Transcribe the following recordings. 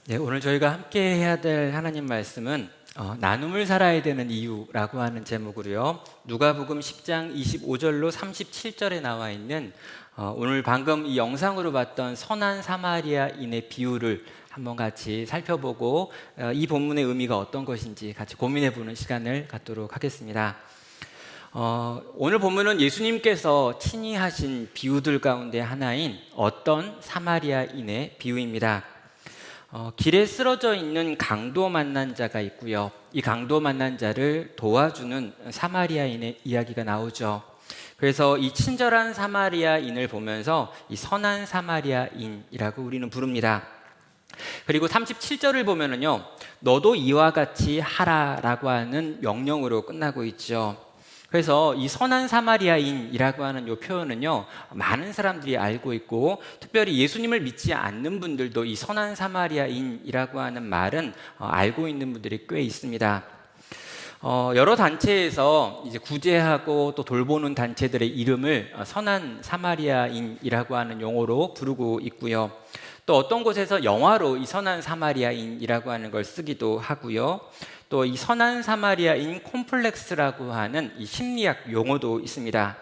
네, 오늘 저희가 함께 해야 될 하나님 말씀은 나눔을 살아야 되는 이유라고 하는 제목으로요. 누가복음 10장 25절로 37절에 나와 있는 오늘 방금 이 영상으로 봤던 선한 사마리아인의 비유를 한번 같이 살펴보고 이 본문의 의미가 어떤 것인지 같이 고민해보는 시간을 갖도록 하겠습니다. 오늘 본문은 예수님께서 친히 하신 비유들 가운데 하나인 어떤 사마리아인의 비유입니다. 길에 쓰러져 있는 강도 만난 자가 있고요. 이 강도 만난 자를 도와주는 사마리아인의 이야기가 나오죠. 그래서 이 친절한 사마리아인을 보면서 이 선한 사마리아인이라고 우리는 부릅니다. 그리고 37절을 보면은요, 너도 이와 같이 하라라고 하는 명령으로 끝나고 있죠. 그래서 이 선한 사마리아인이라고 하는 이 표현은요, 많은 사람들이 알고 있고, 특별히 예수님을 믿지 않는 분들도 이 선한 사마리아인이라고 하는 말은 알고 있는 분들이 꽤 있습니다. 여러 단체에서 이제 구제하고 또 돌보는 단체들의 이름을 선한 사마리아인이라고 하는 용어로 부르고 있고요. 또 어떤 곳에서 영화로 이 선한 사마리아인이라고 하는 걸 쓰기도 하고요. 또 이 선한 사마리아인 콤플렉스라고 하는 이 심리학 용어도 있습니다.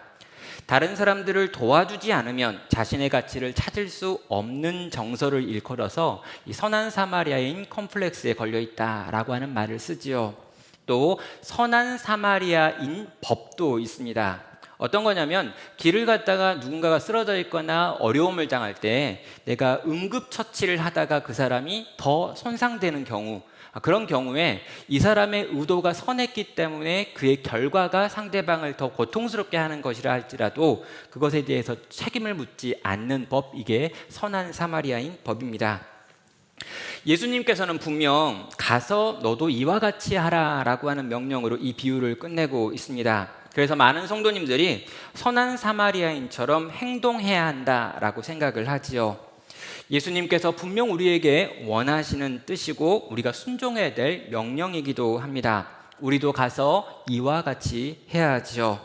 다른 사람들을 도와주지 않으면 자신의 가치를 찾을 수 없는 정서를 일컬어서 이 선한 사마리아인 콤플렉스에 걸려 있다라고 하는 말을 쓰지요. 또 선한 사마리아인 법도 있습니다. 어떤 거냐면 길을 갔다가 누군가가 쓰러져 있거나 어려움을 당할 때 내가 응급처치를 하다가 그 사람이 더 손상되는 경우, 그런 경우에 이 사람의 의도가 선했기 때문에 그의 결과가 상대방을 더 고통스럽게 하는 것이라 할지라도 그것에 대해서 책임을 묻지 않는 법, 이게 선한 사마리아인 법입니다. 예수님께서는 분명 가서 너도 이와 같이 하라라고 하는 명령으로 이 비유를 끝내고 있습니다. 그래서 많은 성도님들이 선한 사마리아인처럼 행동해야 한다라고 생각을 하지요. 예수님께서 분명 우리에게 원하시는 뜻이고 우리가 순종해야 될 명령이기도 합니다. 우리도 가서 이와 같이 해야지요.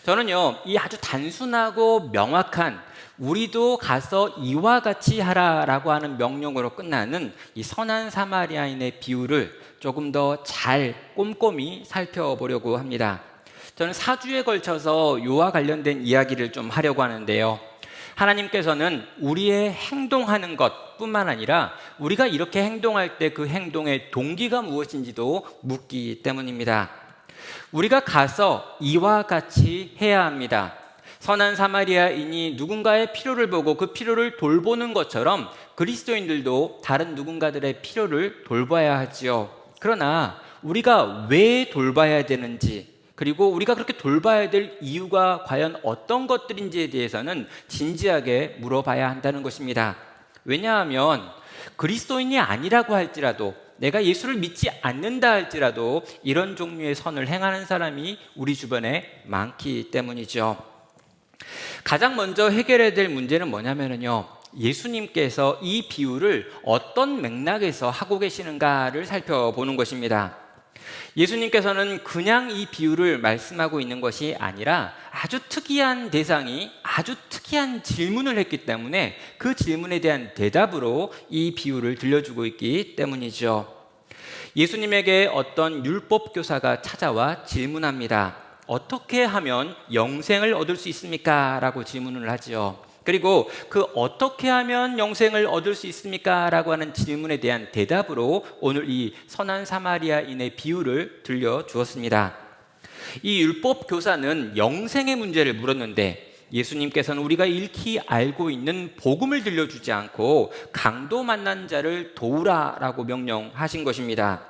저는요, 이 아주 단순하고 명확한 우리도 가서 이와 같이 하라라고 하는 명령으로 끝나는 이 선한 사마리아인의 비유를 조금 더 잘 꼼꼼히 살펴보려고 합니다. 저는 4주에 걸쳐서 이와 관련된 이야기를 좀 하려고 하는데요. 하나님께서는 우리의 행동하는 것뿐만 아니라 우리가 이렇게 행동할 때 그 행동의 동기가 무엇인지도 묻기 때문입니다. 우리가 가서 이와 같이 해야 합니다. 선한 사마리아인이 누군가의 필요를 보고 그 필요를 돌보는 것처럼 그리스도인들도 다른 누군가들의 필요를 돌봐야 하지요. 그러나 우리가 왜 돌봐야 되는지, 그리고 우리가 그렇게 돌봐야 될 이유가 과연 어떤 것들인지에 대해서는 진지하게 물어봐야 한다는 것입니다. 왜냐하면 그리스도인이 아니라고 할지라도, 내가 예수를 믿지 않는다 할지라도 이런 종류의 선을 행하는 사람이 우리 주변에 많기 때문이죠. 가장 먼저 해결해야 될 문제는 뭐냐면요, 예수님께서 이 비유를 어떤 맥락에서 하고 계시는가를 살펴보는 것입니다. 예수님께서는 그냥 이 비유를 말씀하고 있는 것이 아니라 아주 특이한 대상이 아주 특이한 질문을 했기 때문에 그 질문에 대한 대답으로 이 비유를 들려주고 있기 때문이죠. 예수님에게 어떤 율법 교사가 찾아와 질문합니다. 어떻게 하면 영생을 얻을 수 있습니까? 라고 질문을 하죠. 그리고 그 어떻게 하면 영생을 얻을 수 있습니까? 라고 하는 질문에 대한 대답으로 오늘 이 선한 사마리아인의 비유를 들려주었습니다. 이 율법 교사는 영생의 문제를 물었는데 예수님께서는 우리가 익히 알고 있는 복음을 들려주지 않고 강도 만난 자를 도우라라고 명령하신 것입니다.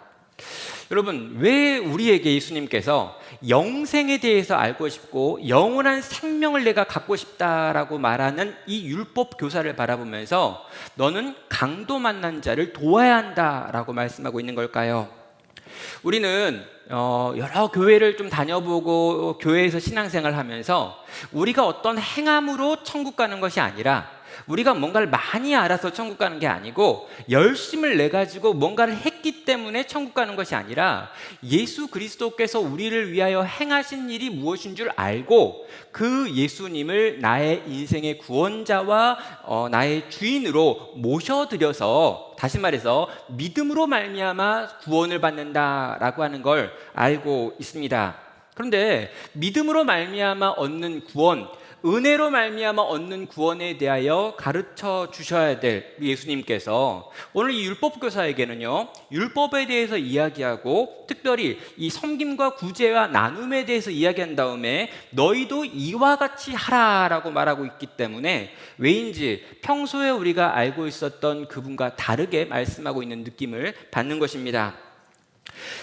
여러분, 왜 우리에게 예수님께서 영생에 대해서 알고 싶고 영원한 생명을 내가 갖고 싶다라고 말하는 이 율법 교사를 바라보면서 너는 강도 만난 자를 도와야 한다라고 말씀하고 있는 걸까요? 우리는 여러 교회를 좀 다녀보고 교회에서 신앙생활을 하면서 우리가 어떤 행함으로 천국 가는 것이 아니라 우리가 뭔가를 많이 알아서 천국 가는 게 아니고 열심을 내 가지고 뭔가를 했기 때문에 천국 가는 것이 아니라 예수 그리스도께서 우리를 위하여 행하신 일이 무엇인 줄 알고 그 예수님을 나의 인생의 구원자와 나의 주인으로 모셔드려서, 다시 말해서 믿음으로 말미암아 구원을 받는다라고 하는 걸 알고 있습니다. 그런데 믿음으로 말미암아 얻는 구원, 은혜로 말미암아 얻는 구원에 대하여 가르쳐 주셔야 될 예수님께서 오늘 이 율법교사에게는요, 율법에 대해서 이야기하고 특별히 이 섬김과 구제와 나눔에 대해서 이야기한 다음에 너희도 이와 같이 하라라고 말하고 있기 때문에 왜인지 평소에 우리가 알고 있었던 그분과 다르게 말씀하고 있는 느낌을 받는 것입니다.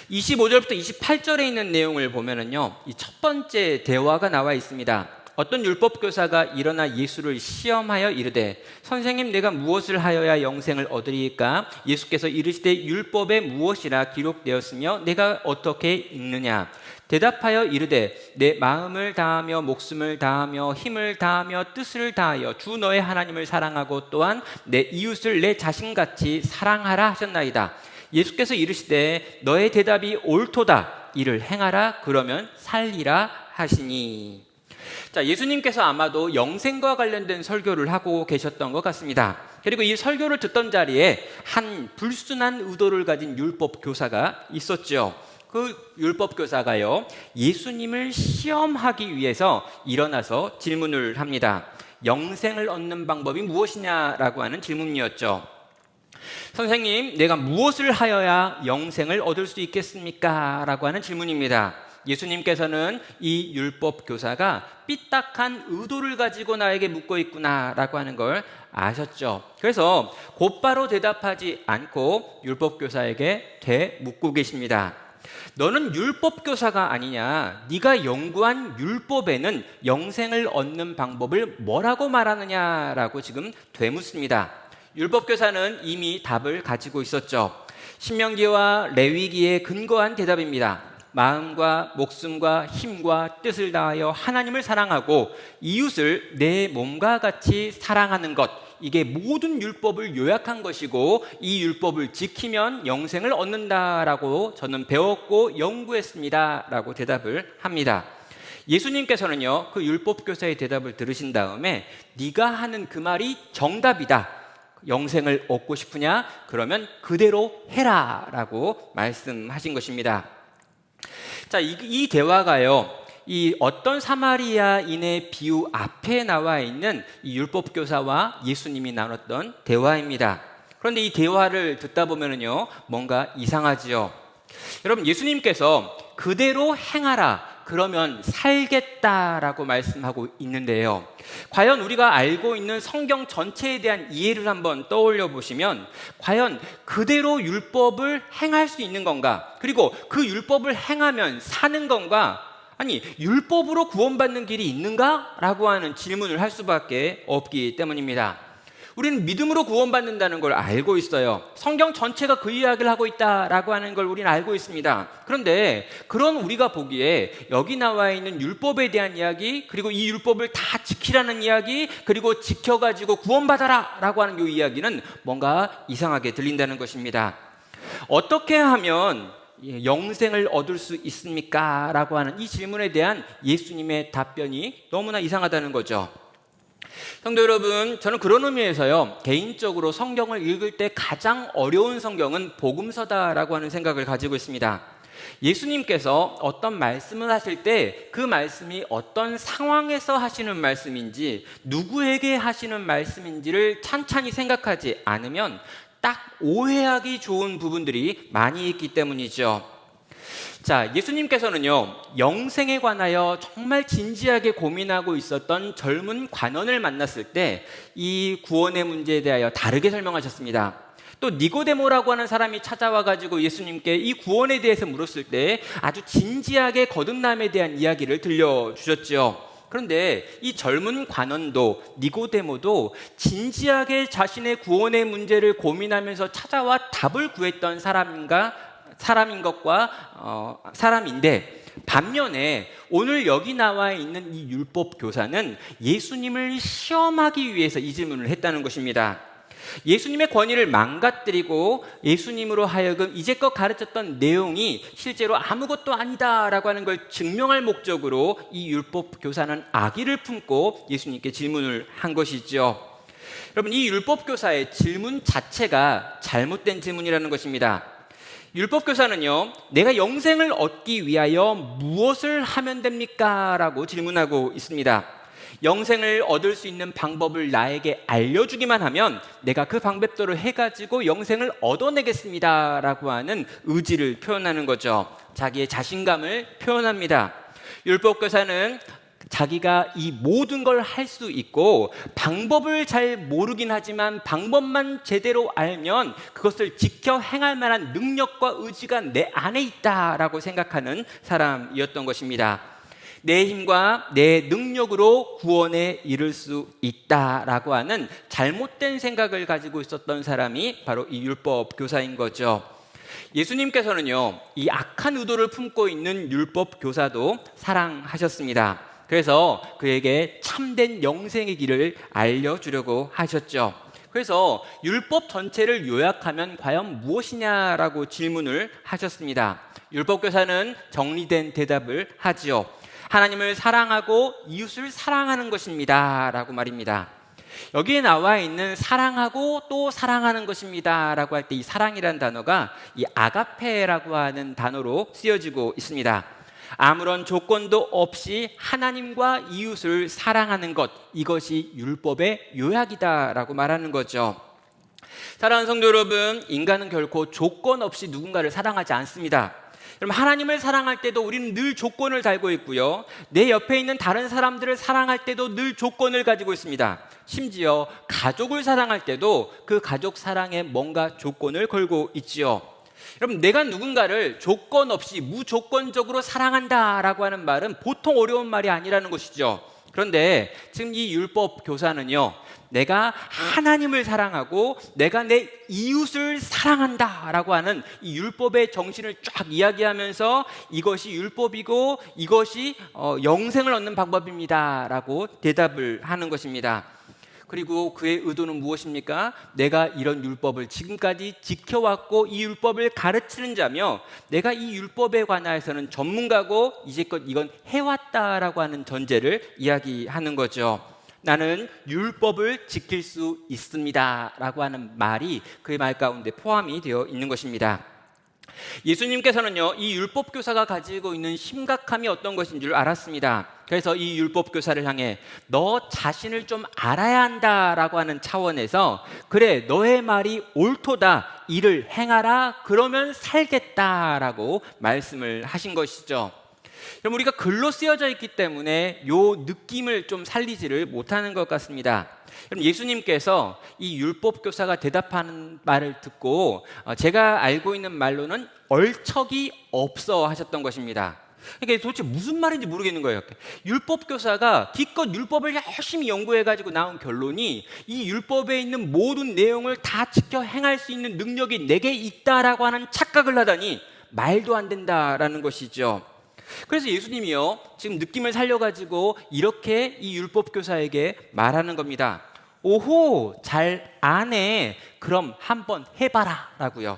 25절부터 28절에 있는 내용을 보면은요, 이 첫 번째 대화가 나와 있습니다. 어떤 율법교사가 일어나 예수를 시험하여 이르되 선생님, 내가 무엇을 하여야 영생을 얻으리이까? 예수께서 이르시되 율법에 무엇이라 기록되었으며 내가 어떻게 읽느냐? 대답하여 이르되 내 마음을 다하며 목숨을 다하며 힘을 다하며 뜻을 다하여 주 너의 하나님을 사랑하고 또한 내 이웃을 내 자신같이 사랑하라 하셨나이다. 예수께서 이르시되 너의 대답이 옳도다. 이를 행하라. 그러면 살리라 하시니. 자, 예수님께서 아마도 영생과 관련된 설교를 하고 계셨던 것 같습니다. 그리고 이 설교를 듣던 자리에 한 불순한 의도를 가진 율법 교사가 있었죠. 그 율법 교사가요, 예수님을 시험하기 위해서 일어나서 질문을 합니다. 영생을 얻는 방법이 무엇이냐라고 하는 질문이었죠. 선생님, 내가 무엇을 하여야 영생을 얻을 수 있겠습니까? 라고 하는 질문입니다. 예수님께서는 이 율법 교사가 삐딱한 의도를 가지고 나에게 묻고 있구나 라고 하는 걸 아셨죠. 그래서 곧바로 대답하지 않고 율법 교사에게 되묻고 계십니다. 너는 율법 교사가 아니냐? 네가 연구한 율법에는 영생을 얻는 방법을 뭐라고 말하느냐라고 지금 되묻습니다. 율법 교사는 이미 답을 가지고 있었죠. 신명기와 레위기에 근거한 대답입니다. 마음과 목숨과 힘과 뜻을 다하여 하나님을 사랑하고 이웃을 내 몸과 같이 사랑하는 것, 이게 모든 율법을 요약한 것이고 이 율법을 지키면 영생을 얻는다라고 저는 배웠고 연구했습니다 라고 대답을 합니다. 예수님께서는요, 그 율법 교사의 대답을 들으신 다음에 네가 하는 그 말이 정답이다, 영생을 얻고 싶으냐? 그러면 그대로 해라 라고 말씀하신 것입니다. 자, 이 대화가요, 이 어떤 사마리아인의 비유 앞에 나와 있는 이 율법교사와 예수님이 나눴던 대화입니다. 그런데 이 대화를 듣다 보면은요, 뭔가 이상하지요. 여러분, 예수님께서 그대로 행하라, 그러면 살겠다라고 말씀하고 있는데요. 과연 우리가 알고 있는 성경 전체에 대한 이해를 한번 떠올려 보시면 과연 그대로 율법을 행할 수 있는 건가? 그리고 그 율법을 행하면 사는 건가? 아니, 율법으로 구원받는 길이 있는가? 라고 하는 질문을 할 수밖에 없기 때문입니다. 우리는 믿음으로 구원받는다는 걸 알고 있어요. 성경 전체가 그 이야기를 하고 있다라고 하는 걸 우리는 알고 있습니다. 그런데 그런 우리가 보기에 여기 나와 있는 율법에 대한 이야기, 그리고 이 율법을 다 지키라는 이야기, 그리고 지켜가지고 구원받아라 라고 하는 이 이야기는 뭔가 이상하게 들린다는 것입니다. 어떻게 하면 영생을 얻을 수 있습니까? 라고 하는 이 질문에 대한 예수님의 답변이 너무나 이상하다는 거죠. 성도 여러분, 저는 그런 의미에서요, 개인적으로 성경을 읽을 때 가장 어려운 성경은 복음서다라고 하는 생각을 가지고 있습니다. 예수님께서 어떤 말씀을 하실 때 그 말씀이 어떤 상황에서 하시는 말씀인지, 누구에게 하시는 말씀인지를 찬찬히 생각하지 않으면 딱 오해하기 좋은 부분들이 많이 있기 때문이죠. 자, 예수님께서는요, 영생에 관하여 정말 진지하게 고민하고 있었던 젊은 관원을 만났을 때 이 구원의 문제에 대하여 다르게 설명하셨습니다. 또 니고데모라고 하는 사람이 찾아와 가지고 예수님께 이 구원에 대해서 물었을 때 아주 진지하게 거듭남에 대한 이야기를 들려주셨죠. 그런데 이 젊은 관원도 니고데모도 진지하게 자신의 구원의 문제를 고민하면서 찾아와 답을 구했던 사람인데 반면에 오늘 여기 나와 있는 이 율법 교사는 예수님을 시험하기 위해서 이 질문을 했다는 것입니다. 예수님의 권위를 망가뜨리고 예수님으로 하여금 이제껏 가르쳤던 내용이 실제로 아무것도 아니다라고 하는 걸 증명할 목적으로 이 율법 교사는 악의를 품고 예수님께 질문을 한 것이죠. 여러분, 이 율법 교사의 질문 자체가 잘못된 질문이라는 것입니다. 율법 교사는요, 내가 영생을 얻기 위하여 무엇을 하면 됩니까? 라고 질문하고 있습니다. 영생을 얻을 수 있는 방법을 나에게 알려주기만 하면 내가 그 방법대로 해가지고 영생을 얻어내겠습니다 라고 하는 의지를 표현하는 거죠. 자기의 자신감을 표현합니다. 율법교사는 자기가 이 모든 걸 할 수 있고 방법을 잘 모르긴 하지만 방법만 제대로 알면 그것을 지켜 행할 만한 능력과 의지가 내 안에 있다라고 생각하는 사람이었던 것입니다. 내 힘과 내 능력으로 구원에 이를 수 있다라고 하는 잘못된 생각을 가지고 있었던 사람이 바로 이 율법 교사인 거죠. 예수님께서는요, 이 악한 의도를 품고 있는 율법 교사도 사랑하셨습니다. 그래서 그에게 참된 영생의 길을 알려주려고 하셨죠. 그래서 율법 전체를 요약하면 과연 무엇이냐라고 질문을 하셨습니다. 율법 교사는 정리된 대답을 하지요. 하나님을 사랑하고 이웃을 사랑하는 것입니다 라고 말입니다. 여기에 나와 있는 사랑하고 또 사랑하는 것입니다 라고 할 때 이 사랑이라는 단어가 이 아가페라고 하는 단어로 쓰여지고 있습니다. 아무런 조건도 없이 하나님과 이웃을 사랑하는 것, 이것이 율법의 요약이다라고 말하는 거죠. 사랑하는 성도 여러분, 인간은 결코 조건 없이 누군가를 사랑하지 않습니다. 여러분, 하나님을 사랑할 때도 우리는 늘 조건을 달고 있고요, 내 옆에 있는 다른 사람들을 사랑할 때도 늘 조건을 가지고 있습니다. 심지어 가족을 사랑할 때도 그 가족 사랑에 뭔가 조건을 걸고 있지요. 여러분, 내가 누군가를 조건 없이 무조건적으로 사랑한다라고 하는 말은 보통 어려운 말이 아니라는 것이죠. 그런데 지금 이 율법 교사는요, 내가 하나님을 사랑하고 내가 내 이웃을 사랑한다라고 하는 이 율법의 정신을 쫙 이야기하면서 이것이 율법이고 이것이 영생을 얻는 방법입니다라고 대답을 하는 것입니다. 그리고 그의 의도는 무엇입니까? 내가 이런 율법을 지금까지 지켜왔고 이 율법을 가르치는 자며 내가 이 율법에 관하여서는 전문가고 이제껏 이건 해왔다라고 하는 전제를 이야기하는 거죠. 나는 율법을 지킬 수 있습니다 라고 하는 말이 그의 말 가운데 포함이 되어 있는 것입니다. 예수님께서는요, 이 율법교사가 가지고 있는 심각함이 어떤 것인 줄 알았습니다. 그래서 이 율법교사를 향해 너 자신을 좀 알아야 한다라고 하는 차원에서 그래, 너의 말이 옳도다, 이를 행하라, 그러면 살겠다라고 말씀을 하신 것이죠. 여러분, 우리가 글로 쓰여져 있기 때문에 요 느낌을 좀 살리지를 못하는 것 같습니다. 여러분, 예수님께서 이 율법교사가 대답하는 말을 듣고 제가 알고 있는 말로는 얼척이 없어 하셨던 것입니다. 그러니까 도대체 무슨 말인지 모르겠는 거예요. 율법교사가 기껏 율법을 열심히 연구해가지고 나온 결론이 이 율법에 있는 모든 내용을 다 지켜 행할 수 있는 능력이 내게 있다라고 하는 착각을 하다니 말도 안 된다라는 것이죠. 그래서 예수님이요, 지금 느낌을 살려가지고 이렇게 이 율법교사에게 말하는 겁니다. 오호, 잘 아네. 그럼 한번 해봐라 라고요.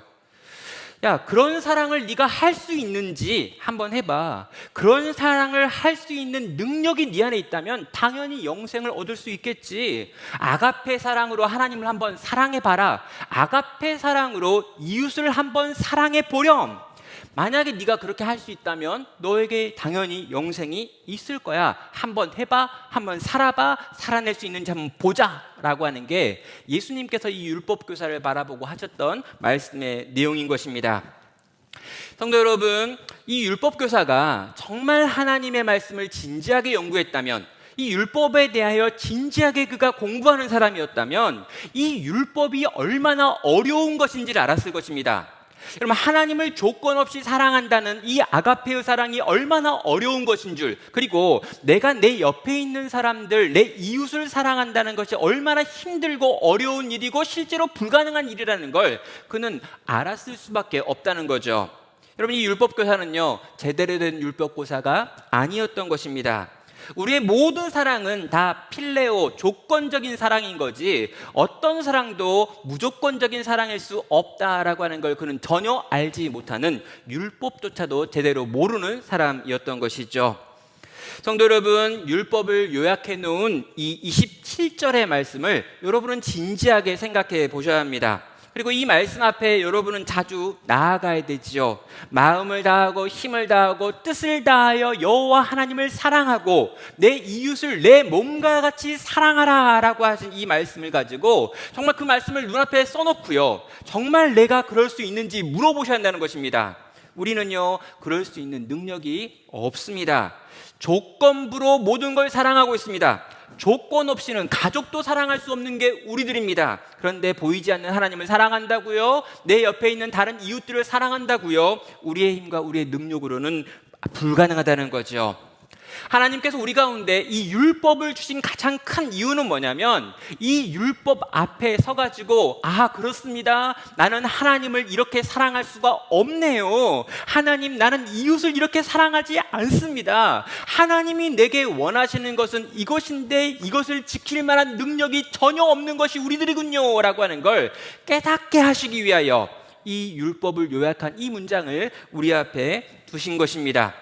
야, 그런 사랑을 네가 할 수 있는지 한번 해봐. 그런 사랑을 할 수 있는 능력이 네 안에 있다면 당연히 영생을 얻을 수 있겠지. 아가페 사랑으로 하나님을 한번 사랑해봐라. 아가페 사랑으로 이웃을 한번 사랑해보렴. 만약에 네가 그렇게 할 수 있다면 너에게 당연히 영생이 있을 거야. 한번 해봐, 한번 살아봐, 살아낼 수 있는지 한번 보자 라고 하는 게 예수님께서 이 율법교사를 바라보고 하셨던 말씀의 내용인 것입니다. 성도 여러분, 이 율법교사가 정말 하나님의 말씀을 진지하게 연구했다면, 이 율법에 대하여 진지하게 그가 공부하는 사람이었다면 이 율법이 얼마나 어려운 것인지를 알았을 것입니다. 여러분, 하나님을 조건 없이 사랑한다는 이 아가페의 사랑이 얼마나 어려운 것인 줄, 그리고 내가 내 옆에 있는 사람들, 내 이웃을 사랑한다는 것이 얼마나 힘들고 어려운 일이고 실제로 불가능한 일이라는 걸 그는 알았을 수밖에 없다는 거죠. 여러분, 이 율법교사는요, 제대로 된 율법교사가 아니었던 것입니다. 우리의 모든 사랑은 다 필레오, 조건적인 사랑인 거지 어떤 사랑도 무조건적인 사랑일 수 없다라고 하는 걸 그는 전혀 알지 못하는, 율법조차도 제대로 모르는 사람이었던 것이죠. 성도 여러분, 율법을 요약해 놓은 이 27절의 말씀을 여러분은 진지하게 생각해 보셔야 합니다. 그리고 이 말씀 앞에 여러분은 자주 나아가야 되지요. 마음을 다하고 힘을 다하고 뜻을 다하여 여호와 하나님을 사랑하고 내 이웃을 내 몸과 같이 사랑하라 라고 하신 이 말씀을 가지고 정말 그 말씀을 눈앞에 써놓고요, 정말 내가 그럴 수 있는지 물어보셔야 한다는 것입니다. 우리는요, 그럴 수 있는 능력이 없습니다. 조건부로 모든 걸 사랑하고 있습니다. 조건 없이는 가족도 사랑할 수 없는 게 우리들입니다. 그런데 보이지 않는 하나님을 사랑한다고요? 내 옆에 있는 다른 이웃들을 사랑한다고요? 우리의 힘과 우리의 능력으로는 불가능하다는 거죠. 하나님께서 우리 가운데 이 율법을 주신 가장 큰 이유는 뭐냐면, 이 율법 앞에 서가지고 그렇습니다, 나는 하나님을 이렇게 사랑할 수가 없네요. 하나님, 나는 이웃을 이렇게 사랑하지 않습니다. 하나님이 내게 원하시는 것은 이것인데 이것을 지킬 만한 능력이 전혀 없는 것이 우리들이군요 라고 하는 걸 깨닫게 하시기 위하여 이 율법을 요약한 이 문장을 우리 앞에 두신 것입니다.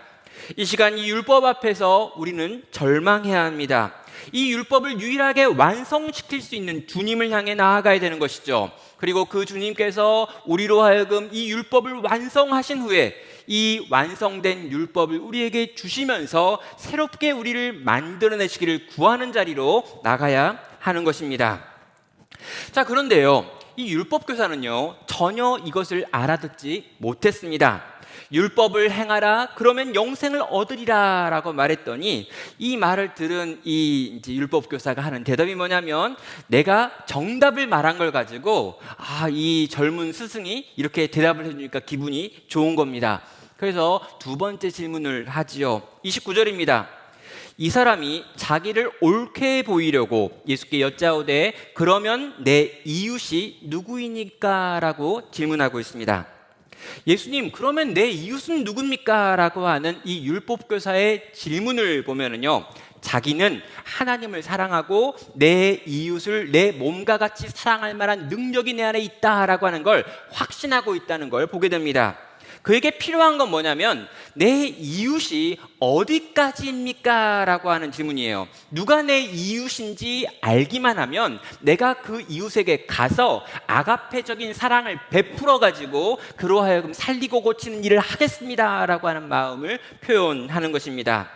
이 시간 이 율법 앞에서 우리는 절망해야 합니다. 이 율법을 유일하게 완성시킬 수 있는 주님을 향해 나아가야 되는 것이죠. 그리고 그 주님께서 우리로 하여금 이 율법을 완성하신 후에 이 완성된 율법을 우리에게 주시면서 새롭게 우리를 만들어내시기를 구하는 자리로 나가야 하는 것입니다. 자, 그런데요, 이 율법교사는요, 전혀 이것을 알아듣지 못했습니다. 율법을 행하라, 그러면 영생을 얻으리라 라고 말했더니, 이 말을 들은 이 율법교사가 하는 대답이 뭐냐면, 내가 정답을 말한 걸 가지고 이 젊은 스승이 이렇게 대답을 해주니까 기분이 좋은 겁니다. 그래서 두 번째 질문을 하지요. 29절입니다. 이 사람이 자기를 옳게 보이려고 예수께 여짜오되 그러면 내 이웃이 누구이니까? 라고 질문하고 있습니다. 예수님, 그러면 내 이웃은 누굽니까? 라고 하는 이 율법교사의 질문을 보면은요, 자기는 하나님을 사랑하고 내 이웃을 내 몸과 같이 사랑할 만한 능력이 내 안에 있다라고 하는 걸 확신하고 있다는 걸 보게 됩니다. 그에게 필요한 건 뭐냐면, 내 이웃이 어디까지입니까? 라고 하는 질문이에요. 누가 내 이웃인지 알기만 하면 내가 그 이웃에게 가서 아가페적인 사랑을 베풀어 가지고 그로 하여금 살리고 고치는 일을 하겠습니다 라고 하는 마음을 표현하는 것입니다.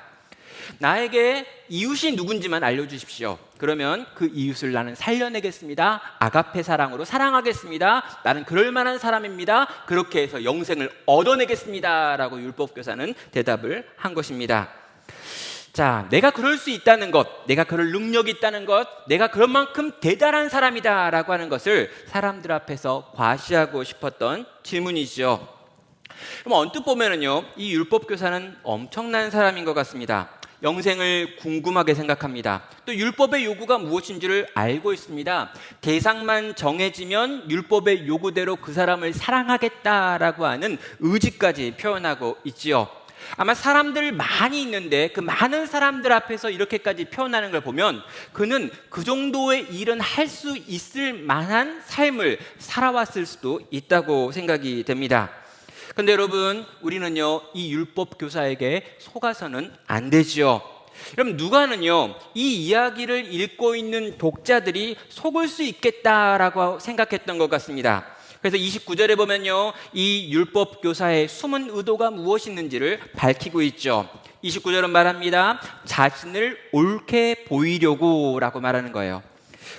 나에게 이웃이 누군지만 알려주십시오. 그러면 그 이웃을 나는 살려내겠습니다. 아가페 사랑으로 사랑하겠습니다. 나는 그럴 만한 사람입니다. 그렇게 해서 영생을 얻어내겠습니다 라고 율법교사는 대답을 한 것입니다. 자, 내가 그럴 수 있다는 것, 내가 그럴 능력이 있다는 것, 내가 그런 만큼 대단한 사람이다 라고 하는 것을 사람들 앞에서 과시하고 싶었던 질문이죠. 그럼 언뜻 보면은요, 이 율법교사는 엄청난 사람인 것 같습니다. 영생을 궁금하게 생각합니다. 또 율법의 요구가 무엇인지를 알고 있습니다. 대상만 정해지면 율법의 요구대로 그 사람을 사랑하겠다라고 하는 의지까지 표현하고 있지요. 아마 사람들 많이 있는데 그 많은 사람들 앞에서 이렇게까지 표현하는 걸 보면 그는 그 정도의 일은 할 수 있을 만한 삶을 살아왔을 수도 있다고 생각이 됩니다. 근데 여러분, 우리는요, 이 율법 교사에게 속아서는 안 되지요. 여러분, 누가는요, 이 이야기를 읽고 있는 독자들이 속을 수 있겠다라고 생각했던 것 같습니다. 그래서 29절에 보면요, 이 율법 교사의 숨은 의도가 무엇이었는지를 밝히고 있죠. 29절은 말합니다. 자신을 옳게 보이려고 라고 말하는 거예요.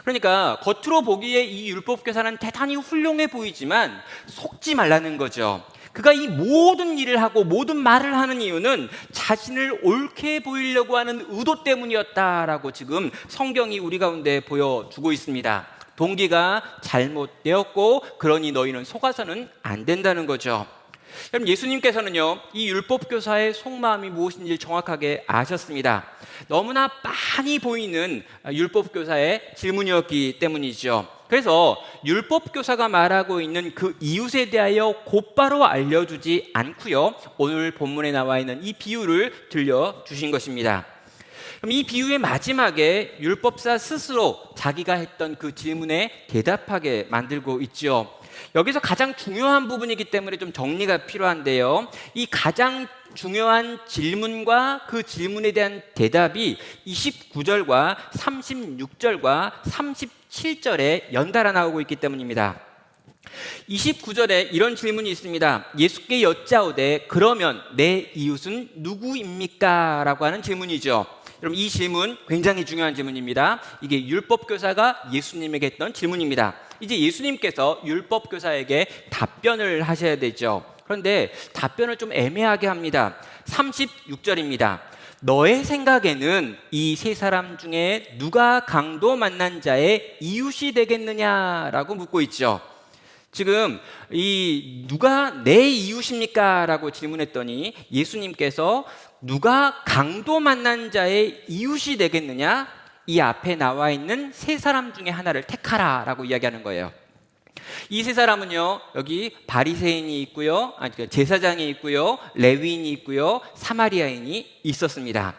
그러니까 겉으로 보기에 이 율법 교사는 대단히 훌륭해 보이지만 속지 말라는 거죠. 그가 이 모든 일을 하고 모든 말을 하는 이유는 자신을 옳게 보이려고 하는 의도 때문이었다라고 지금 성경이 우리 가운데 보여주고 있습니다. 동기가 잘못되었고 그러니 너희는 속아서는 안 된다는 거죠. 그럼 예수님께서는요, 이 율법교사의 속마음이 무엇인지 정확하게 아셨습니다. 너무나 많이 보이는 율법교사의 질문이었기 때문이죠. 그래서 율법 교사가 말하고 있는 그 이웃에 대하여 곧바로 알려주지 않고요. 오늘 본문에 나와 있는 이 비유를 들려주신 것입니다. 그럼 이 비유의 마지막에 율법사 스스로 자기가 했던 그 질문에 대답하게 만들고 있죠. 여기서 가장 중요한 부분이기 때문에 좀 정리가 필요한데요. 이 가장 중요한 질문과 그 질문에 대한 대답이 29절과 36절과 37절에 연달아 나오고 있기 때문입니다. 29절에 이런 질문이 있습니다. 예수께 여짜오되 그러면 내 이웃은 누구입니까? 라고 하는 질문이죠. 여러분, 이 질문 굉장히 중요한 질문입니다. 이게 율법교사가 예수님에게 했던 질문입니다. 이제 예수님께서 율법교사에게 답변을 하셔야 되죠. 그런데 답변을 좀 애매하게 합니다. 36절입니다. 너의 생각에는 이 세 사람 중에 누가 강도 만난 자의 이웃이 되겠느냐라고 묻고 있죠. 지금 이 누가 내 이웃입니까? 라고 질문했더니 예수님께서 누가 강도 만난 자의 이웃이 되겠느냐? 이 앞에 나와 있는 세 사람 중에 하나를 택하라 라고 이야기하는 거예요. 이 세 사람은요, 여기 바리새인이 있고요, 제사장이 있고요, 레위인이 있고요, 사마리아인이 있었습니다.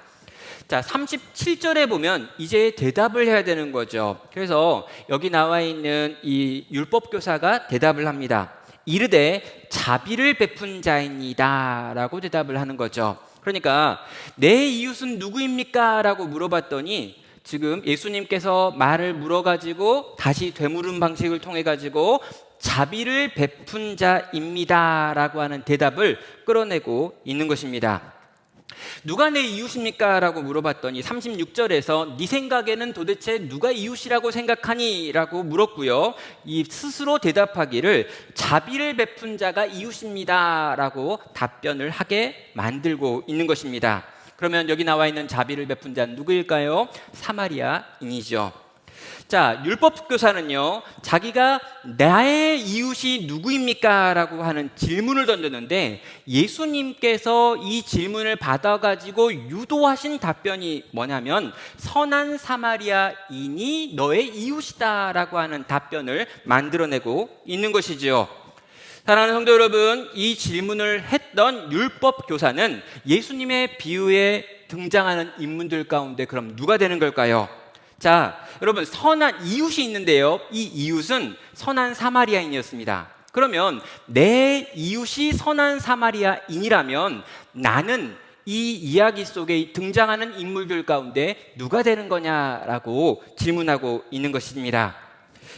자, 37절에 보면 이제 대답을 해야 되는 거죠. 그래서 여기 나와 있는 이 율법교사가 대답을 합니다. 이르되 자비를 베푼 자입니다 라고 대답을 하는 거죠. 그러니까 내 이웃은 누구입니까? 라고 물어봤더니 지금 예수님께서 말을 물어가지고 다시 되물은 방식을 통해가지고 자비를 베푼 자입니다 라고 하는 대답을 끌어내고 있는 것입니다. 누가 내 이웃입니까? 라고 물어봤더니 36절에서 네 생각에는 도대체 누가 이웃이라고 생각하니? 라고 물었고요. 이 스스로 대답하기를 자비를 베푼 자가 이웃입니다 라고 답변을 하게 만들고 있는 것입니다. 그러면 여기 나와 있는 자비를 베푼 자는 누구일까요? 사마리아인이죠. 자, 율법교사는요, 자기가 나의 이웃이 누구입니까? 라고 하는 질문을 던졌는데 예수님께서 이 질문을 받아가지고 유도하신 답변이 뭐냐면 선한 사마리아인이 너의 이웃이다 라고 하는 답변을 만들어내고 있는 것이지요. 사랑하는 성도 여러분, 이 질문을 했던 율법교사는 예수님의 비유에 등장하는 인물들 가운데 그럼 누가 되는 걸까요? 자, 여러분, 선한 이웃이 있는데요, 이 이웃은 선한 사마리아인이었습니다. 그러면 내 이웃이 선한 사마리아인이라면 나는 이 이야기 속에 등장하는 인물들 가운데 누가 되는 거냐라고 질문하고 있는 것입니다.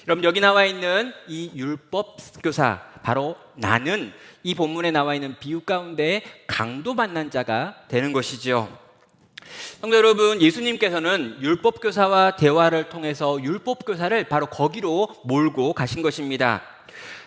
여러분, 여기 나와 있는 이 율법교사, 바로 나는 이 본문에 나와 있는 비유 가운데 강도 만난 자가 되는 것이죠. 성도 여러분, 예수님께서는 율법교사와 대화를 통해서 율법교사를 바로 거기로 몰고 가신 것입니다.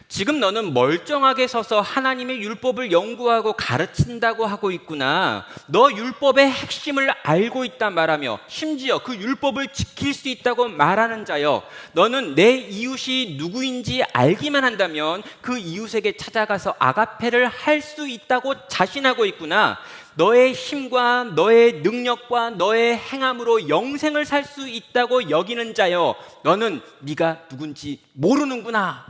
지금 너는 멀쩡하게 서서 하나님의 율법을 연구하고 가르친다고 하고 있구나. 너 율법의 핵심을 알고 있단 말하며 심지어 그 율법을 지킬 수 있다고 말하는 자여, 너는 내 이웃이 누구인지 알기만 한다면 그 이웃에게 찾아가서 아가페를 할 수 있다고 자신하고 있구나. 너의 힘과 너의 능력과 너의 행함으로 영생을 살 수 있다고 여기는 자여, 너는 네가 누군지 모르는구나.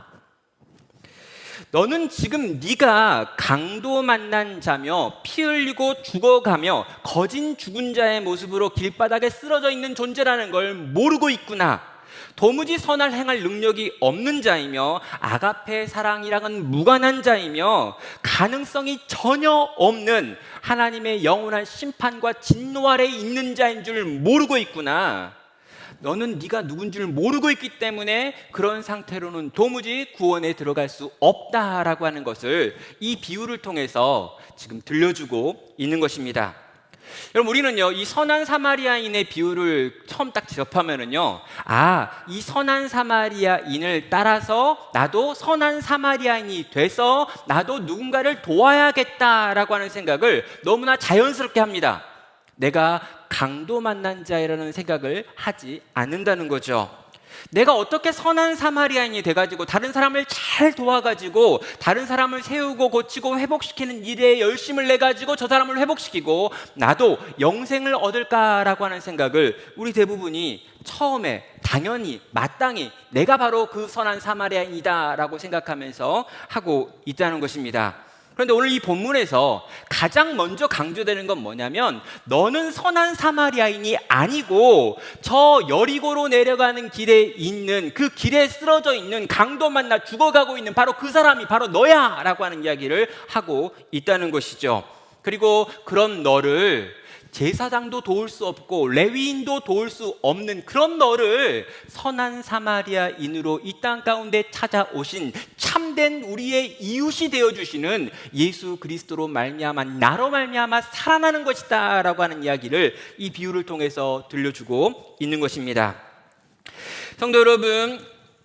너는 지금 네가 강도 만난 자며 피 흘리고 죽어가며 거진 죽은 자의 모습으로 길바닥에 쓰러져 있는 존재라는 걸 모르고 있구나. 도무지 선을 행할 능력이 없는 자이며 아가페 사랑이랑은 무관한 자이며 가능성이 전혀 없는 하나님의 영원한 심판과 진노 아래 있는 자인 줄 모르고 있구나. 너는 네가 누군 줄 모르고 있기 때문에 그런 상태로는 도무지 구원에 들어갈 수 없다라고 하는 것을 이 비유를 통해서 지금 들려주고 있는 것입니다. 여러분, 우리는요, 이 선한 사마리아인의 비유를 처음 딱 접하면은요, 이 선한 사마리아인을 따라서 나도 선한 사마리아인이 돼서 나도 누군가를 도와야겠다라고 하는 생각을 너무나 자연스럽게 합니다. 내가 강도 만난 자라는 생각을 하지 않는다는 거죠. 내가 어떻게 선한 사마리아인이 돼가지고 다른 사람을 잘 도와가지고 다른 사람을 세우고 고치고 회복시키는 일에 열심을 내가지고 저 사람을 회복시키고 나도 영생을 얻을까라고 하는 생각을 우리 대부분이 처음에 당연히 마땅히 내가 바로 그 선한 사마리아인이다 라고 생각하면서 하고 있다는 것입니다. 그런데 오늘 이 본문에서 가장 먼저 강조되는 건 뭐냐면 너는 선한 사마리아인이 아니고 저 여리고로 내려가는 길에 있는 그 길에 쓰러져 있는 강도 만나 죽어가고 있는 바로 그 사람이 바로 너야 라고 하는 이야기를 하고 있다는 것이죠. 그리고 그런 너를 제사장도 도울 수 없고 레위인도 도울 수 없는 그런 너를 선한 사마리아인으로 이 땅 가운데 찾아오신 참된 우리의 이웃이 되어주시는 예수 그리스도로 말미암아 나로 말미암아 살아나는 것이다 라고 하는 이야기를 이 비유를 통해서 들려주고 있는 것입니다. 성도 여러분,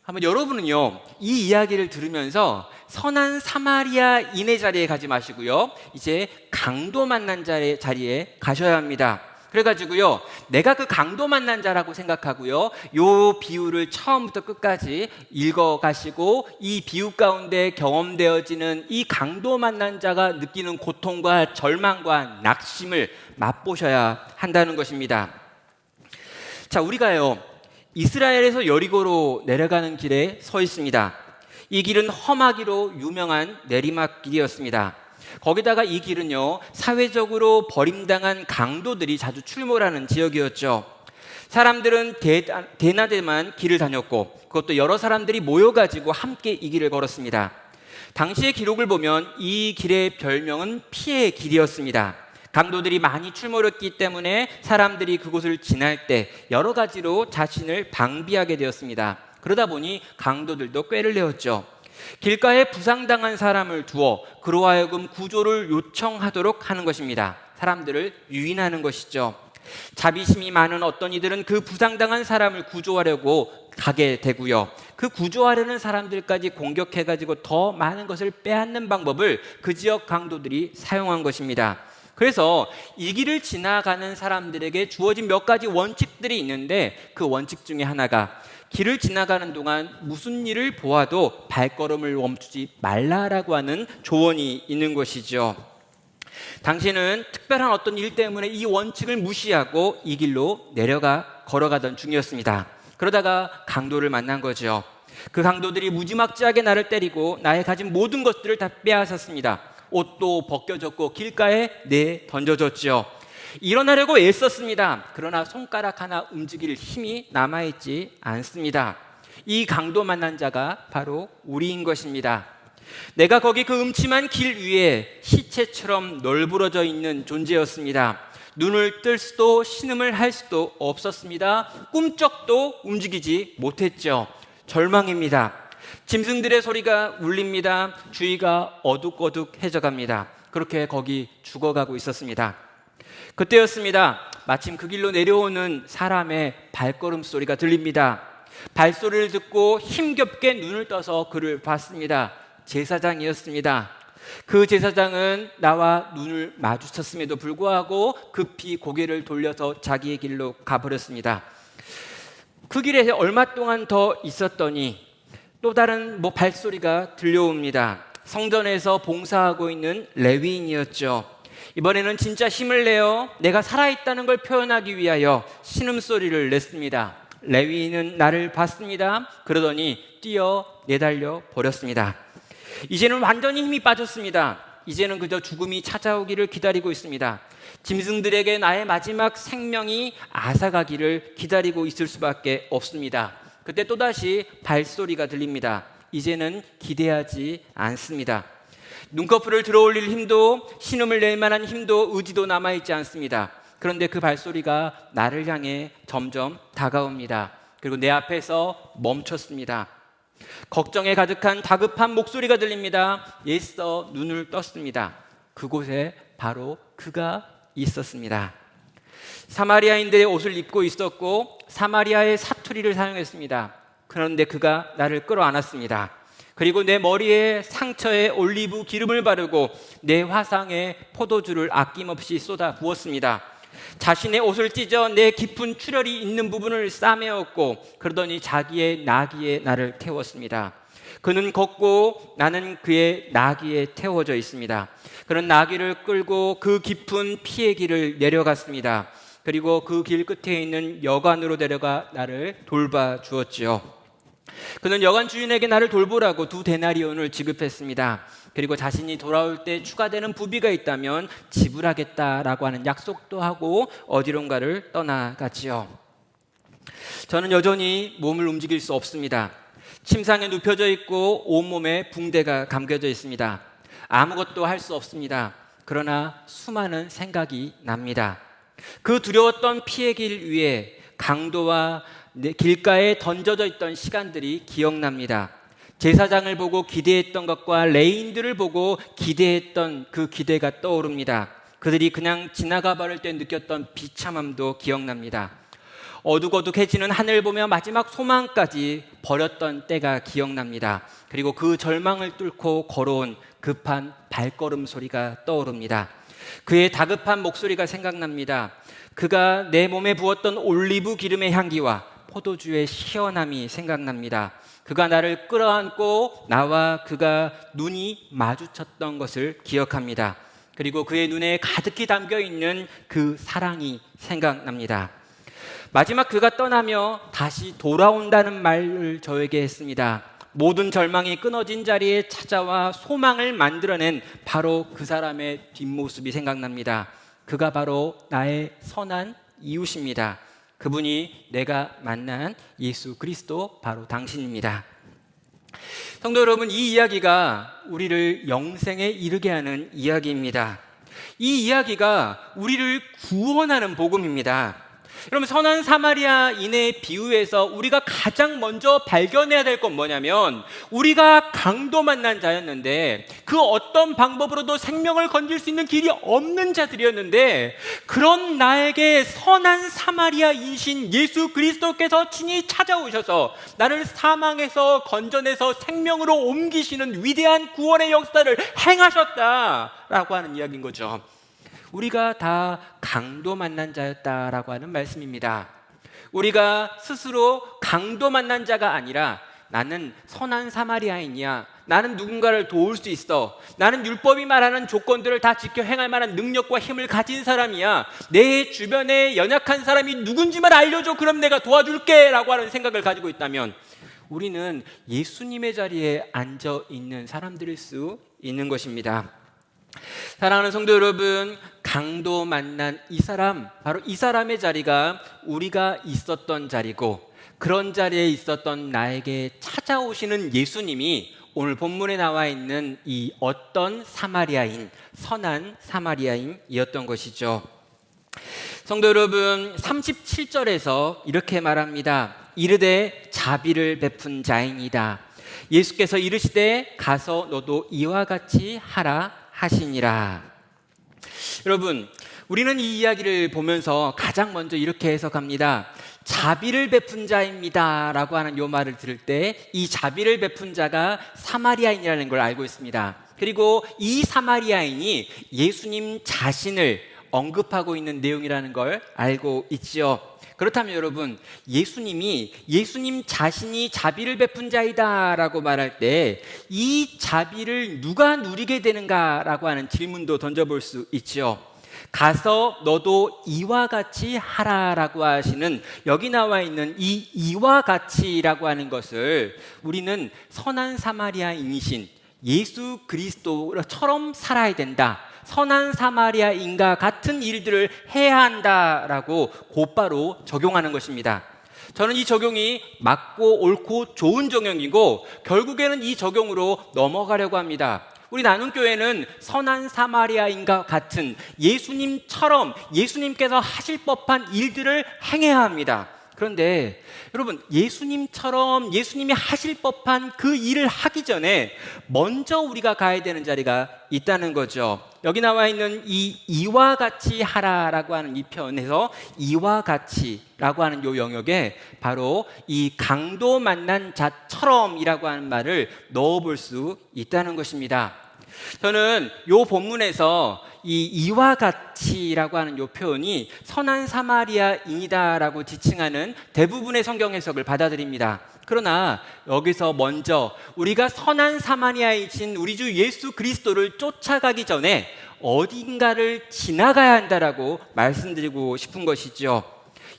한번 여러분은요 이 이야기를 들으면서 선한 사마리아인의 자리에 가지 마시고요 이제 강도 만난 자리에 가셔야 합니다. 그래가지고요 내가 그 강도 만난 자라고 생각하고요 요 비유를 처음부터 끝까지 읽어가시고 이 비유 가운데 경험되어지는 이 강도 만난 자가 느끼는 고통과 절망과 낙심을 맛보셔야 한다는 것입니다. 자, 우리가요 이스라엘에서 여리고로 내려가는 길에 서 있습니다. 이 길은 험하기로 유명한 내리막길이었습니다. 거기다가 이 길은요 사회적으로 버림당한 강도들이 자주 출몰하는 지역이었죠. 사람들은 대낮에만 길을 다녔고 그것도 여러 사람들이 모여가지고 함께 이 길을 걸었습니다. 당시의 기록을 보면 이 길의 별명은 피의 길이었습니다. 강도들이 많이 출몰했기 때문에 사람들이 그곳을 지날 때 여러 가지로 자신을 방비하게 되었습니다. 그러다 보니 강도들도 꾀를 내었죠. 길가에 부상당한 사람을 두어 그로 하여금 구조를 요청하도록 하는 것입니다. 사람들을 유인하는 것이죠. 자비심이 많은 어떤 이들은 그 부상당한 사람을 구조하려고 가게 되고요. 그 구조하려는 사람들까지 공격해가지고 더 많은 것을 빼앗는 방법을 그 지역 강도들이 사용한 것입니다. 그래서 이 길을 지나가는 사람들에게 주어진 몇 가지 원칙들이 있는데 그 원칙 중에 하나가 길을 지나가는 동안 무슨 일을 보아도 발걸음을 멈추지 말라라고 하는 조언이 있는 것이죠. 당신은 특별한 어떤 일 때문에 이 원칙을 무시하고 이 길로 걸어가던 중이었습니다. 그러다가 강도를 만난 거죠. 그 강도들이 무지막지하게 나를 때리고 나의 가진 모든 것들을 다 빼앗았습니다. 옷도 벗겨졌고 길가에 던져졌죠. 일어나려고 애썼습니다. 그러나 손가락 하나 움직일 힘이 남아있지 않습니다. 이 강도 만난 자가 바로 우리인 것입니다. 내가 거기 그 음침한 길 위에 시체처럼 널브러져 있는 존재였습니다. 눈을 뜰 수도 신음을 할 수도 없었습니다. 꿈쩍도 움직이지 못했죠. 절망입니다. 짐승들의 소리가 울립니다. 주위가 어둑어둑해져 갑니다. 그렇게 거기 죽어가고 있었습니다. 그때였습니다. 마침 그 길로 내려오는 사람의 발걸음 소리가 들립니다. 발소리를 듣고 힘겹게 눈을 떠서 그를 봤습니다. 제사장이었습니다. 그 제사장은 나와 눈을 마주쳤음에도 불구하고 급히 고개를 돌려서 자기의 길로 가버렸습니다. 그 길에 얼마 동안 더 있었더니 또 다른 발소리가 들려옵니다. 성전에서 봉사하고 있는 레위인이었죠. 이번에는 진짜 힘을 내어 내가 살아있다는 걸 표현하기 위하여 신음소리를 냈습니다. 레위인은 나를 봤습니다. 그러더니 뛰어 내달려 버렸습니다. 이제는 완전히 힘이 빠졌습니다. 이제는 그저 죽음이 찾아오기를 기다리고 있습니다. 짐승들에게 나의 마지막 생명이 앗아가기를 기다리고 있을 수밖에 없습니다. 그때 또다시 발소리가 들립니다. 이제는 기대하지 않습니다. 눈꺼풀을 들어올릴 힘도 신음을 낼 만한 힘도 의지도 남아있지 않습니다. 그런데 그 발소리가 나를 향해 점점 다가옵니다. 그리고 내 앞에서 멈췄습니다. 걱정에 가득한 다급한 목소리가 들립니다. 애써 눈을 떴습니다. 그곳에 바로 그가 있었습니다. 사마리아인들의 옷을 입고 있었고 사마리아의 사투리를 사용했습니다. 그런데 그가 나를 끌어안았습니다. 그리고 내 머리에 상처에 올리브 기름을 바르고 내 화상에 포도주를 아낌없이 쏟아 부었습니다. 자신의 옷을 찢어 내 깊은 출혈이 있는 부분을 싸매었고 그러더니 자기의 나귀에 나를 태웠습니다. 그는 걷고 나는 그의 나귀에 태워져 있습니다. 그는 나귀를 끌고 그 깊은 피의 길을 내려갔습니다. 그리고 그 길 끝에 있는 여관으로 데려가 나를 돌봐 주었지요. 그는 여관 주인에게 나를 돌보라고 2데나리온을 지급했습니다. 그리고 자신이 돌아올 때 추가되는 부비가 있다면 지불하겠다라고 하는 약속도 하고 어디론가를 떠나갔지요. 저는 여전히 몸을 움직일 수 없습니다. 침상에 눕혀져 있고 온몸에 붕대가 감겨져 있습니다. 아무것도 할 수 없습니다. 그러나 수많은 생각이 납니다. 그 두려웠던 피의 길 위에 강도와 길가에 던져져 있던 시간들이 기억납니다. 제사장을 보고 기대했던 것과 레인들을 보고 기대했던 그 기대가 떠오릅니다. 그들이 그냥 지나가 버릴 때 느꼈던 비참함도 기억납니다. 어둑어둑해지는 하늘을 보며 마지막 소망까지 버렸던 때가 기억납니다. 그리고 그 절망을 뚫고 걸어온 급한 발걸음 소리가 떠오릅니다. 그의 다급한 목소리가 생각납니다. 그가 내 몸에 부었던 올리브 기름의 향기와 포도주의 시원함이 생각납니다. 그가 나를 끌어안고 나와 그가 눈이 마주쳤던 것을 기억합니다. 그리고 그의 눈에 가득히 담겨있는 그 사랑이 생각납니다. 마지막 그가 떠나며 다시 돌아온다는 말을 저에게 했습니다. 모든 절망이 끊어진 자리에 찾아와 소망을 만들어낸 바로 그 사람의 뒷모습이 생각납니다. 그가 바로 나의 선한 이웃입니다. 그분이 내가 만난 예수 그리스도 바로 당신입니다. 성도 여러분, 이 이야기가 우리를 영생에 이르게 하는 이야기입니다. 이 이야기가 우리를 구원하는 복음입니다. 여러분, 선한 사마리아인의 비유에서 우리가 가장 먼저 발견해야 될 건 뭐냐면 우리가 강도 만난 자였는데 그 어떤 방법으로도 생명을 건질 수 있는 길이 없는 자들이었는데 그런 나에게 선한 사마리아인신 예수 그리스도께서 친히 찾아오셔서 나를 사망에서 건져내서 생명으로 옮기시는 위대한 구원의 역사를 행하셨다라고 하는 이야기인 거죠. 우리가 다 강도 만난 자였다라고 하는 말씀입니다. 우리가 스스로 강도 만난 자가 아니라 나는 선한 사마리아인이야. 나는 누군가를 도울 수 있어. 나는 율법이 말하는 조건들을 다 지켜 행할 만한 능력과 힘을 가진 사람이야. 내 주변에 연약한 사람이 누군지만 알려줘. 그럼 내가 도와줄게 라고 하는 생각을 가지고 있다면 우리는 예수님의 자리에 앉아 있는 사람들일 수 있는 것입니다. 사랑하는 성도 여러분, 강도 만난 이 사람, 바로 이 사람의 자리가 우리가 있었던 자리고 그런 자리에 있었던 나에게 찾아오시는 예수님이 오늘 본문에 나와 있는 이 어떤 사마리아인, 선한 사마리아인이었던 것이죠. 성도 여러분, 37절에서 이렇게 말합니다. 이르되 자비를 베푼 자이니이다. 예수께서 이르시되 가서 너도 이와 같이 하라 하시니라. 여러분, 우리는 이 이야기를 보면서 가장 먼저 이렇게 해석합니다. 자비를 베푼 자입니다 라고 하는 이 말을 들을 때 이 자비를 베푼 자가 사마리아인이라는 걸 알고 있습니다. 그리고 이 사마리아인이 예수님 자신을 언급하고 있는 내용이라는 걸 알고 있지요. 그렇다면 여러분, 예수님 자신이 자비를 베푼 자이다 라고 말할 때 이 자비를 누가 누리게 되는가 라고 하는 질문도 던져볼 수 있죠. 가서 너도 이와 같이 하라 라고 하시는 여기 나와 있는 이 이와 같이라고 하는 것을 우리는 선한 사마리아인이신 예수 그리스도처럼 살아야 된다, 선한 사마리아인과 같은 일들을 해야 한다라고 곧바로 적용하는 것입니다. 저는 이 적용이 맞고 옳고 좋은 적용이고 결국에는 이 적용으로 넘어가려고 합니다. 우리 나눔교회는 선한 사마리아인과 같은 예수님처럼 예수님께서 하실 법한 일들을 행해야 합니다. 그런데 여러분, 예수님처럼 예수님이 하실 법한 그 일을 하기 전에 먼저 우리가 가야 되는 자리가 있다는 거죠. 여기 나와 있는 이 이와 같이 하라라고 하는 이 표현에서 이와 같이라고 하는 이 영역에 바로 이 강도 만난 자처럼이라고 하는 말을 넣어볼 수 있다는 것입니다. 저는 요 본문에서 이 이와 같이라고 하는 요 표현이 선한 사마리아인이다라고 지칭하는 대부분의 성경 해석을 받아들입니다. 그러나 여기서 먼저 우리가 선한 사마리아이신 우리 주 예수 그리스도를 쫓아가기 전에 어딘가를 지나가야 한다라고 말씀드리고 싶은 것이죠.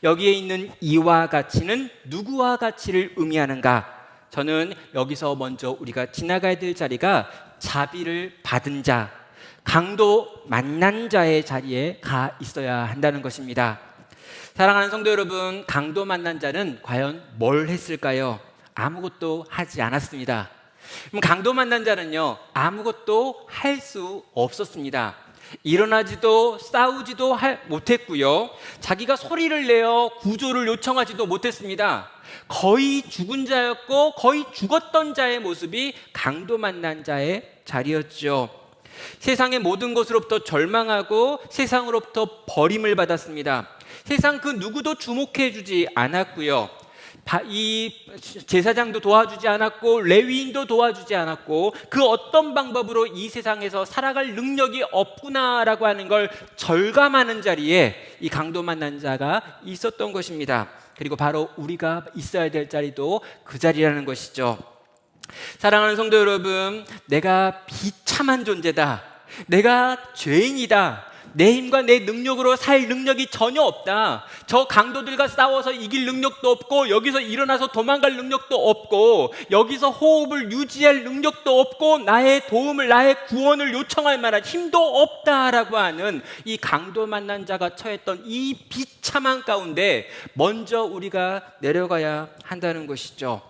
여기에 있는 이와 같이는 누구와 같이를 의미하는가? 저는 여기서 먼저 우리가 지나가야 될 자리가 자비를 받은 자, 강도 만난 자의 자리에 가 있어야 한다는 것입니다. 사랑하는 성도 여러분, 강도 만난 자는 과연 뭘 했을까요? 아무것도 하지 않았습니다. 그럼 강도 만난 자는요, 아무것도 할 수 없었습니다. 일어나지도 싸우지도 못했고요, 자기가 소리를 내어 구조를 요청하지도 못했습니다. 거의 죽은 자였고 거의 죽었던 자의 모습이 강도 만난 자의 자리였죠. 세상의 모든 것으로부터 절망하고 세상으로부터 버림을 받았습니다. 세상 그 누구도 주목해 주지 않았고요, 이 제사장도 도와주지 않았고 레위인도 도와주지 않았고 그 어떤 방법으로 이 세상에서 살아갈 능력이 없구나라고 하는 걸 절감하는 자리에 이 강도 만난 자가 있었던 것입니다. 그리고 바로 우리가 있어야 될 자리도 그 자리라는 것이죠. 사랑하는 성도 여러분, 내가 비참한 존재다, 내가 죄인이다, 내 힘과 내 능력으로 살 능력이 전혀 없다, 저 강도들과 싸워서 이길 능력도 없고 여기서 일어나서 도망갈 능력도 없고 여기서 호흡을 유지할 능력도 없고 나의 도움을, 나의 구원을 요청할 만한 힘도 없다라고 하는 이 강도 만난 자가 처했던 이 비참한 가운데 먼저 우리가 내려가야 한다는 것이죠.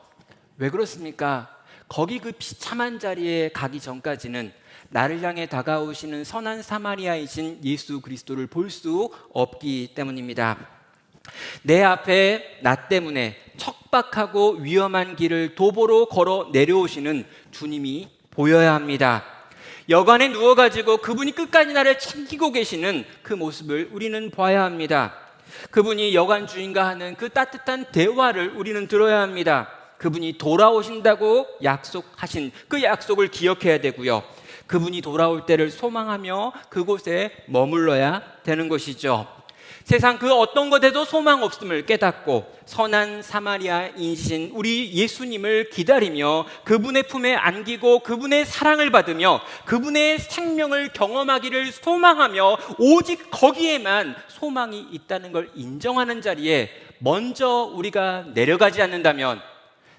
왜 그렇습니까? 거기 그 비참한 자리에 가기 전까지는 나를 향해 다가오시는 선한 사마리아이신 예수 그리스도를 볼 수 없기 때문입니다. 내 앞에 나 때문에 척박하고 위험한 길을 도보로 걸어 내려오시는 주님이 보여야 합니다. 여관에 누워가지고 그분이 끝까지 나를 챙기고 계시는 그 모습을 우리는 봐야 합니다. 그분이 여관 주인과 하는 그 따뜻한 대화를 우리는 들어야 합니다. 그분이 돌아오신다고 약속하신 그 약속을 기억해야 되고요, 그분이 돌아올 때를 소망하며 그곳에 머물러야 되는 것이죠. 세상 그 어떤 것에도 소망 없음을 깨닫고 선한 사마리아인이신 우리 예수님을 기다리며 그분의 품에 안기고 그분의 사랑을 받으며 그분의 생명을 경험하기를 소망하며 오직 거기에만 소망이 있다는 걸 인정하는 자리에 먼저 우리가 내려가지 않는다면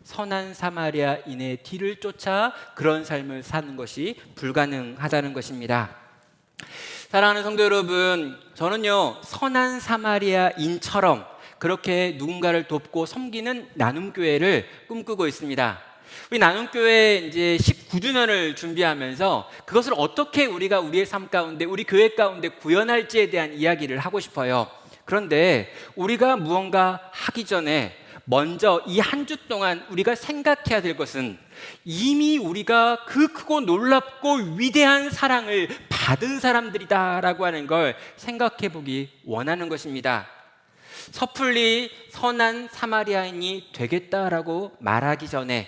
선한 사마리아인의 뒤를 쫓아 그런 삶을 사는 것이 불가능하다는 것입니다. 사랑하는 성도 여러분, 저는요, 선한 사마리아인처럼 그렇게 누군가를 돕고 섬기는 나눔교회를 꿈꾸고 있습니다. 우리 나눔교회 이제 19주년을 준비하면서 그것을 어떻게 우리가 우리의 삶 가운데, 우리 교회 가운데 구현할지에 대한 이야기를 하고 싶어요. 그런데 우리가 무언가 하기 전에 먼저 이 한 주 동안 우리가 생각해야 될 것은 이미 우리가 그 크고 놀랍고 위대한 사랑을 받은 사람들이다라고 하는 걸 생각해 보기 원하는 것입니다. 섣불리 선한 사마리아인이 되겠다라고 말하기 전에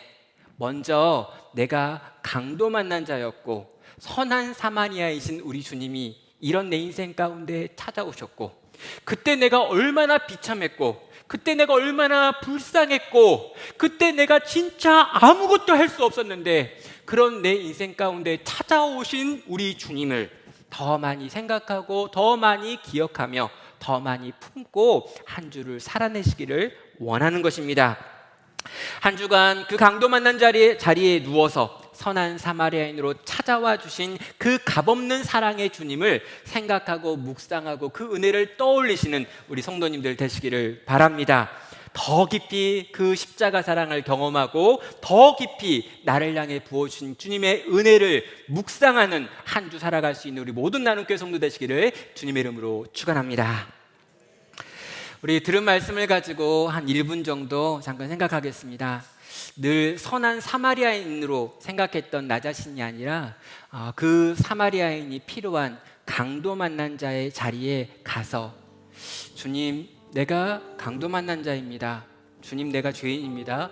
먼저 내가 강도 만난 자였고 선한 사마리아이신 우리 주님이 이런 내 인생 가운데 찾아오셨고 그때 내가 얼마나 비참했고 그때 내가 얼마나 불쌍했고 그때 내가 진짜 아무것도 할 수 없었는데 그런 내 인생 가운데 찾아오신 우리 주님을 더 많이 생각하고 더 많이 기억하며 더 많이 품고 한 주를 살아내시기를 원하는 것입니다. 한 주간 그 강도 만난 자리에 누워서 선한 사마리아인으로 찾아와 주신 그 값없는 사랑의 주님을 생각하고 묵상하고 그 은혜를 떠올리시는 우리 성도님들 되시기를 바랍니다. 더 깊이 그 십자가 사랑을 경험하고 더 깊이 나를 향해 부어주신 주님의 은혜를 묵상하는 한 주 살아갈 수 있는 우리 모든 나눔교회 성도 되시기를 주님의 이름으로 축원합니다. 우리 들은 말씀을 가지고 한 1분 정도 잠깐 생각하겠습니다. 늘 선한 사마리아인으로 생각했던 나 자신이 아니라 그 사마리아인이 필요한 강도 만난 자의 자리에 가서 주님, 내가 강도 만난 자입니다. 주님, 내가 죄인입니다.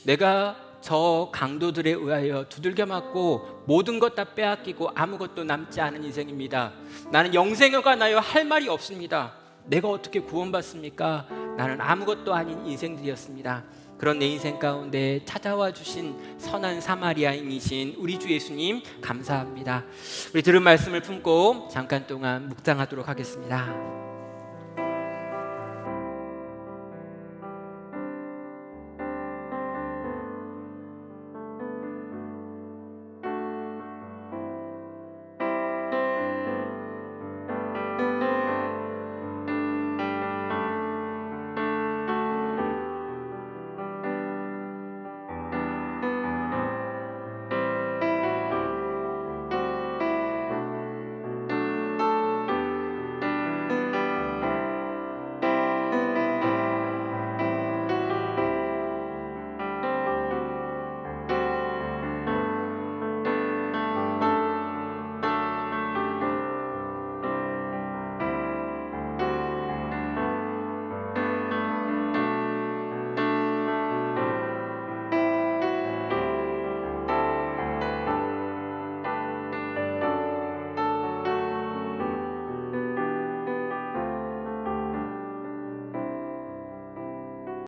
내가 저 강도들에 의하여 두들겨 맞고 모든 것 다 빼앗기고 아무것도 남지 않은 인생입니다. 나는 영생여가 나요 할 말이 없습니다. 내가 어떻게 구원받습니까? 나는 아무것도 아닌 인생들이었습니다. 그런 내 인생 가운데 찾아와 주신 선한 사마리아인이신 우리 주 예수님 감사합니다. 우리 들은 말씀을 품고 잠깐 동안 묵상하도록 하겠습니다.